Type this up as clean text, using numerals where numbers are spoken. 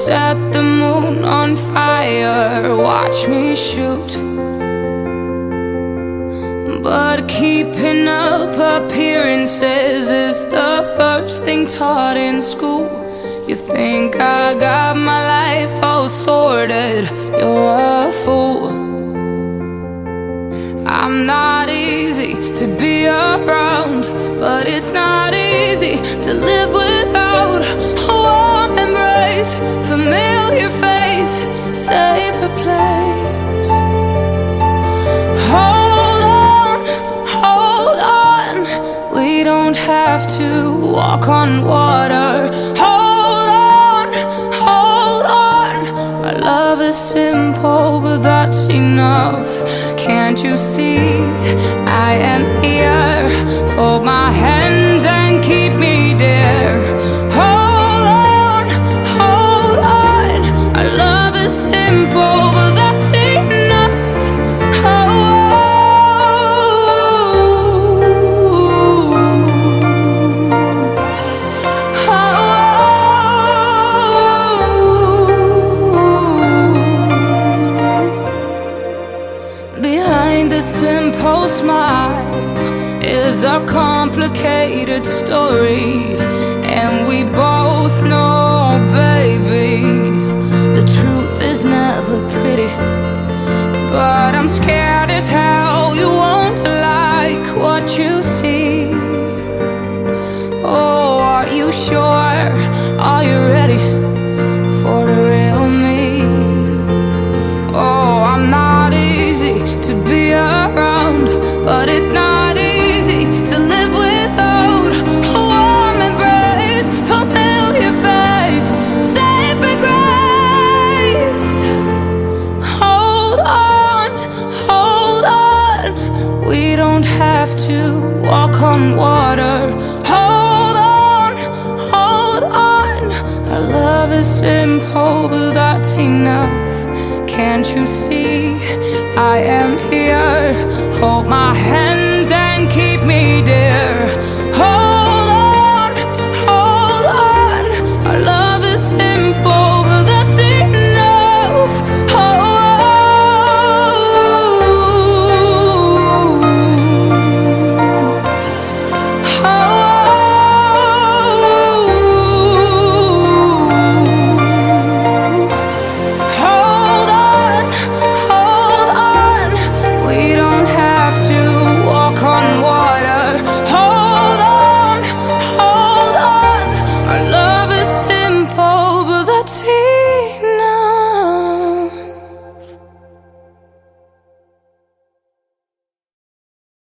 Set the moon on fire, watch me shoot. But keeping up appearances is the first thing taught in school. You think I got my life all sorted, you're a fool. I'm not easy to be around, but it's not easy to live without a warm embrace, familiar face, safer place. Hold on, we don't have to walk on water. Hold on, our love is simple, but that's enough. Can't you see I am here? Hold my hands and keep me dear. Hold on, our love is simple, but that's enough. Behind the simple smile is a complicated story, and we both know, baby, the truth is never pretty. But I'm scared as hell you won't like what you see. Oh, are you sure? Are you ready for the real me? Oh, I'm not easy to be around, but it's not easy to live without a warm embrace, familiar face, saving grace. Hold on, we don't have to walk on water. Hold on, our love is simple, but that's enough. Can't you see I am here? Hold my hands and keep me dear. Hold on, our love is simple, but that's enough. We don't have to walk on water. Hold on, our love is simple, but that's it.